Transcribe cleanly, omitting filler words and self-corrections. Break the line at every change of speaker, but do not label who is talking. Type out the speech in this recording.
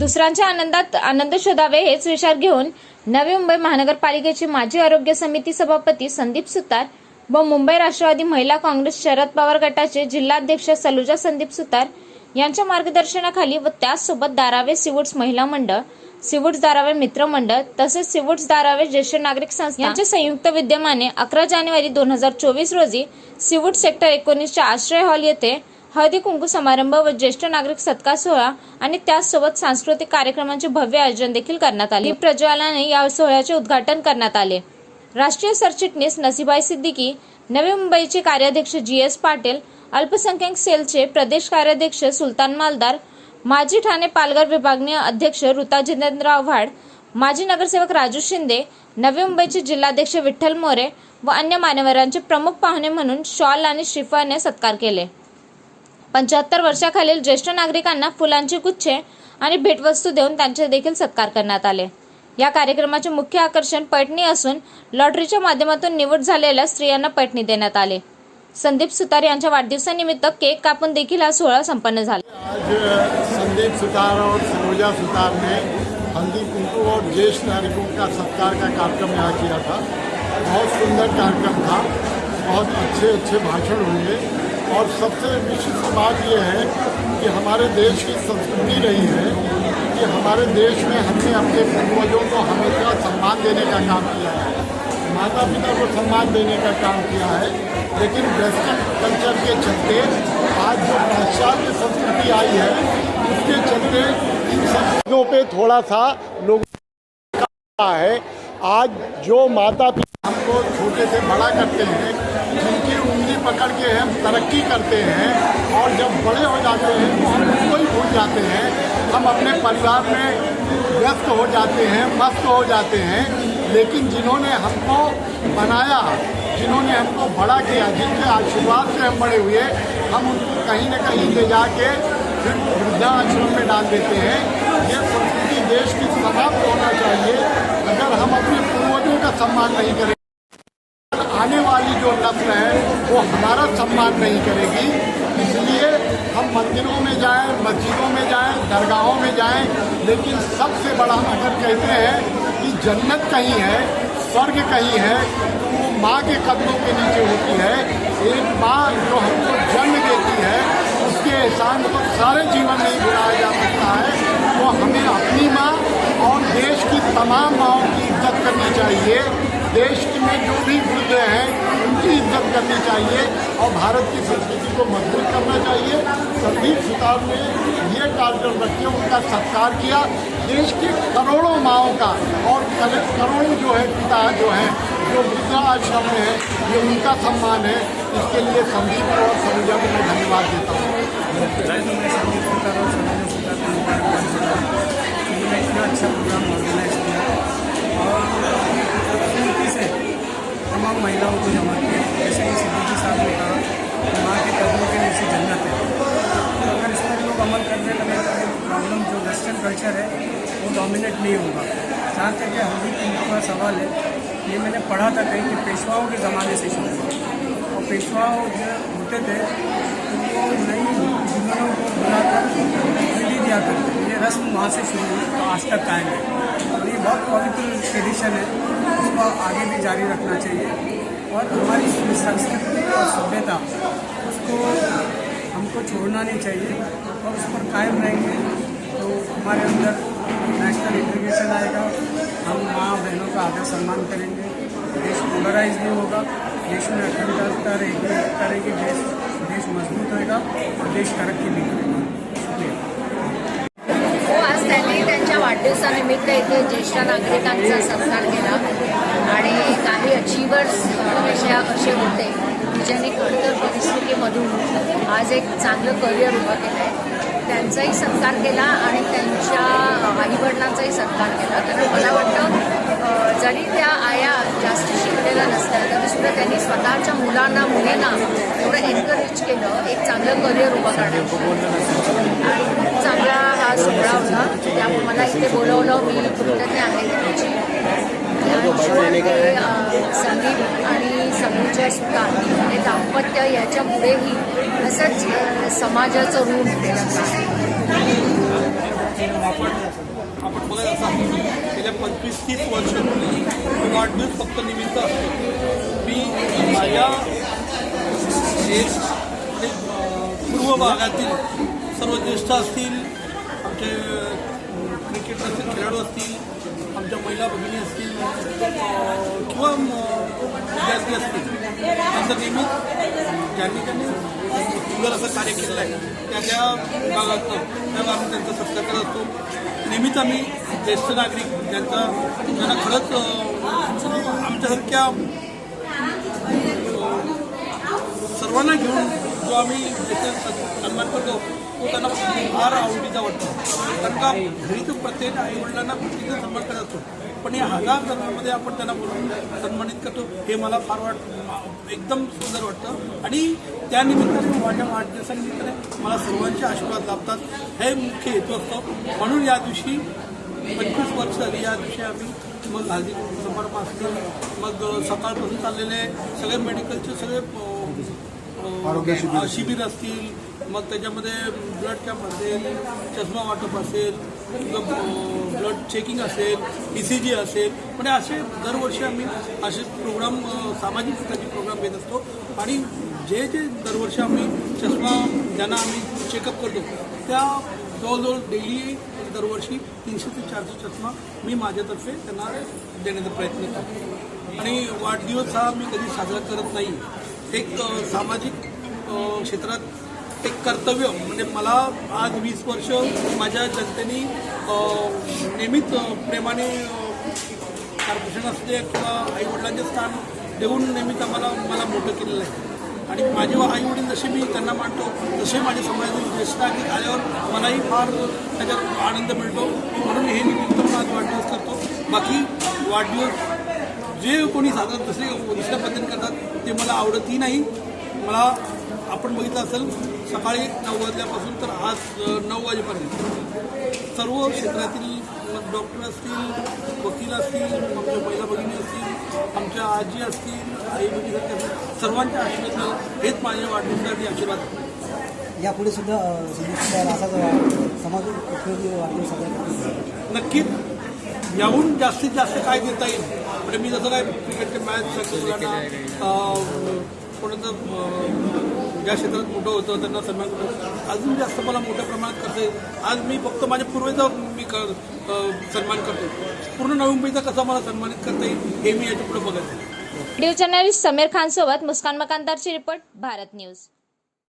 दुसऱ्यांच्या आनंदात आनंद शोधावे हेच विचार घेऊन नवी मुंबई महानगरपालिकेचे माजी आरोग्य समिती सभापती संदीप सुतार व मुंबई राष्ट्रवादी महिला काँग्रेस शरद पवार गटाचे जिल्हाध्यक्ष सलुजा संदीप सुतार यांच्या मार्गदर्शनाखाली व त्याचसोबत दारावे सीवूड्स महिला मंडळ, सीवूड्स दारावे मित्र मंडळ तसेच सीवूड्स दारावे ज्येष्ठ नागरिक संस्था यांच्या संयुक्त विद्यमाने 11 जानेवारी 2024 रोजी सीवूड सेक्टर 19 च्या आश्रय हॉल येथे हळदी कुंकू समारंभ व ज्येष्ठ नागरिक सत्कार सोहळा आणि त्याचसोबत सांस्कृतिक कार्यक्रमांचे भव्य आयोजन देखील करण्यात आले। प्रज्वलनाने या सोहळ्याचे उद्घाटन करण्यात आले। राष्ट्रीय सरचिटणीस नसीबाई सिद्दीकी, नवी मुंबईचे कार्याध्यक्ष GS पाटील, अल्पसंख्याक सेलचे प्रदेश कार्याध्यक्ष सुलतान मालदार, माजी ठाणे पालघर विभागीय अध्यक्ष ऋता जितेंद्र आव्हाड, माजी नगरसेवक राजू शिंदे, नवी मुंबईचे जिल्हाध्यक्ष विठ्ठल मोरे व अन्य मान्यवरांचे प्रमुख पाहुणे म्हणून शॉल आणि श्रीफळाने सत्कार केले। 75 वर्षाखालील ज्येष्ठ नागरिकांना फुलांचे गुच्छे आणि भेटवस्तू देऊन त्यांचे देखील सत्कार करण्यात आले। या कार्यक्रमाचे मुख्य आकर्षण पैठणी असून लॉटरीच्या माध्यमातून निवड झालेल्या स्त्रियांना पैठणी देण्यात आले। संदीप सुतार यांच्या वाढदिवसानिमित्त केक कापून देखील हा सोहळा संपन्न झाला।
आज संदीप सुतार और सलूजा सुतार ने हल्दी कुंकू और ज्येष्ठ नागरिकों का सत्कार का कार्यक्रम यहाँ किया था। बहुत सुंदर कार्यक्रम था, बहुत अच्छे भाषण हुए और सबसे विशिष्ट बात यह है कि हमारे देश की संस्कृति रही है कि हमारे देश में हमने अपने पूर्वजों को हमेशा सम्मान देने का काम किया है, माता पिता को सम्मान देने का काम किया है। लेकिन वेस्टर्न कल्चर के चलते आज जो पाश्चात्य संस्कृति आई है उसके चलते इन सब चीज़ों पे थोड़ा सा लोग है। आज जो माता पिता हमको छोटे से बड़ा करते हैं, जिनकी उंगली पकड़ के हम तरक्की करते हैं और जब बड़े हो जाते हैं तो हम उनको ही भूल जाते हैं। हम अपने परिवार में व्यस्त हो जाते हैं, मस्त हो जाते हैं। लेकिन जिन्होंने हमको बनाया, जिन्होंने हमको बड़ा किया, जिनके आशीर्वाद से हम बड़े हुए, हम उनको कहीं न कहीं ले जाके फिर वृद्धाश्रम में डाल देते हैं। ये संस्कृति देश की समाप्त होना चाहिए। अगर हम अपने पूर्वजों का सम्मान नहीं करेंगे, आने वाली जो नस्ल है वो हमारा सम्मान नहीं करेगी। इसलिए हम मंदिरों में जाएं, मस्जिदों में जाएं, दरगाहों में जाएं, लेकिन सबसे बड़ा अगर कहते हैं कि जन्नत कहीं है, स्वर्ग कहीं है, तो वो माँ के कदमों के नीचे होती है। एक माँ जो हमको जन्म देती है उसके एहसान को सारे जीवन नहीं भुलाया जा सकता है। तो हमें अपनी माँ और देश की तमाम माँओं की इज्जत करनी चाहिए। देश में जो भी वृद्ध हैं उनकी इज्जत करनी चाहिए और भारत की संस्कृति को मजबूत करना चाहिए। संदीप सुतार ने ये कार्यक्रम रखे, उनका सत्कार किया। देश के करोड़ों माँओं का और करोड़ों जो है पिता जो हैं जो वृद्धाश्रम में है, ये उनका सम्मान है। इसके लिए संदीप और सलूजा को मैं धन्यवाद देता हूँ।
इतना अच्छा प्रोग्राम ऑर्गेनाइज किया और खूबसूरती से तमाम महिलाओं को जमा किया। जैसे कि सिद्दीकी साहब ने कहा कि माँ के कदमों के नीचे जन्नत है। तो अगर इस पर लोग अमल करने लगे तो प्रॉब्लम जो वेस्टर्न कल्चर है वो डोमिनेट नहीं होगा। जहाँ तक कि हल्दी कुंकू का सवाल है, ये मैंने पढ़ा था कहीं कि पेशवाओं के ज़माने से शुरू हुआ और पेशवाओं जो होते थे तो वो नई दुल्हनों को बुलाकर विधि दिया करते थे। ये रस्म वहाँ से शुरू हुई तो आज तक कायम है और ये बहुत पवित्र ट्रेडिशन है, उसको आगे भी जारी रखना चाहिए। और हमारी संस्कृति और सभ्यता उसको हमको छोड़ना नहीं चाहिए और उस पर कायम रहेंगे तो हमारे अंदर नेशनल इंटीग्रेशन आएगा। हम माँ बहनों का आदर सम्मान करेंगे, देश पोलराइज नहीं होगा, देश में अखंडता रहेगी, देश मजबूत होगा और देश तरक्की भी करेगा।
आज त्यांनी त्यांच्या वाढदिवसानिमित्त इथे ज्येष्ठ नागरिकांचा सत्कार केला आणि काही अचिव्हर्स असे होते की ज्यांनी खडतर परिस्थितीमधून आज एक चांगलं करिअर उभं केलं आहे, त्यांचाही सत्कार केला आणि त्यांच्या आईवडिलांचाही सत्कार केला। तर मला वाटतं जरी त्या आया जास्त शिकलेल्या नसत्या तरीसुद्धा त्यांनी स्वतःच्या मुलांना मुलींना एवढं एनकरेज केलं एक चांगलं करिअर उभं करण्याचं आणि खूप चांगला हा सोहळा होता। त्यामुळे मला इथे बोलवलं, मी कृतज्ञ आहे त्यांची। संदीप आणि सलूजा सुतार हे दाम्पत्य याच्या पुढेही असंच समाजाचं ऋण केलं आहे।
आपण बघत असाल गेल्या 25-30 वर्ष वाढदिवस फक्त निमित्त असतो. मी माझ्या देश आणि पूर्व भागातील सर्व ज्येष्ठ असतील, आमचे क्रिकेटचे खेळाडू असतील, आमच्या महिला भगिनी असतील किंवा विद्यार्थी असतील, त्यांचं नेहमी ज्यांनी सुंदर असं कार्य केलेलं आहे त्या भागातनं त्याला आम्ही त्यांचा सत्कार करत असतो. नेहमीच आम्ही ज्येष्ठ नागरिक ज्यांना खरंच आमच्यासारख्या सर्वांना घेऊन जो आम्ही सन्मान करतो तो त्यांना फार आवडीचा वाटतो. कारण का घरी तर प्रत्येक आईवडिलांना प्रत्येक सन्मान करत असतो, पण या हजार जणांमध्ये आपण त्यांना बोलून सन्मानित करतो हे मला फार एकदम सुंदर वाटतं. आणि त्यानिमित्ताने माझ्या वाढदिवसानिमित्ताने मला सर्वांचे आशीर्वाद लाभतात, हे मुख्य हेतू असतो. म्हणून या दिवशी 25 वर्ष झाली या दिवशी आम्ही मग हळदी समारंभ असतील, मग सकाळपासून चाललेले सगळे मेडिकलचे सगळे शिबिर असतील, मग त्याच्यामध्ये ब्लड कॅम्प असेल, चष्मा वाटप असेल, ब्लड चेकिंग असेल, ECG असेल, म्हणजे असे दरवर्षी आम्ही असे प्रोग्राम सामाजिक हिताचे प्रोग्राम घेत असतो. आणि जे दरवर्षी आम्ही चष्मा ज्यांना आम्ही चेकअप करतो त्या जवळजवळ डेली दरवर्षी 300 ते 400 चष्मा मी माझ्यातर्फे त्यांना देण्याचा प्रयत्न करतो. आणि वाढदिवस हा मी कधी साजरा करत नाही, एक सामाजिक क्षेत्रात एक कर्तव्य म्हणजे मला आज 20 वर्ष माझ्या जनतेने नेहमीच प्रेमाने कॉर्पोरेशन असते किंवा आईवडिलांचे स्थान देऊन नेहमीच मला मोठं केलेलं आहे. आणि माझे आईवडील जसे मी त्यांना मानतो तसे माझ्या समाजातील ज्येष्ठ नागरिक आल्यावर मलाही फार त्याच्यात आनंद मिळतो. म्हणून हे निमित्त आज वाढदिवस करतो. बाकी वाढदिवस जे कोणी साधारण दुसऱ्या पद्धतीने करतात ते मला आवडतही नाही. मला आपण बघितलं असेल सकाळी 9 वाजल्यापासून तर आज 9 वाजेपर्यंत सर्व क्षेत्रातील डॉक्टर असतील, वकील असतील, आमच्या महिला भगिनी असतील, आमच्या आजी असतील, आई भगिनी असतील, सर्वांच्या आशीर्वाद हेच माझ्या वाढदिवसासाठी आशीर्वाद.
यापुढे सुद्धा असाच समाज उपयोगी वाढदिवस साजरा
नक्कीच याहून जास्तीत जास्त काय देता येईल म्हणजे मी जसं काय क्रिकेटचे मॅच मुलांना कोणाचं ज्या क्षेत्रात मोठं होतं त्यांना सन्मान करतो, अजून जास्त मला मोठ्या प्रमाणात करता येईल. आज मी फक्त माझ्या पूर्वेचा मी सन्मान करतो, पूर्ण नवी मुंबईचा कसा मला सन्मानित करता येईल हे मी याच्या पुढे बघत आहे.
व्हिडिओ जर्नलिस्ट समीर खान सोबत मुस्कान मकानदारची रिपोर्ट, भारत न्यूज.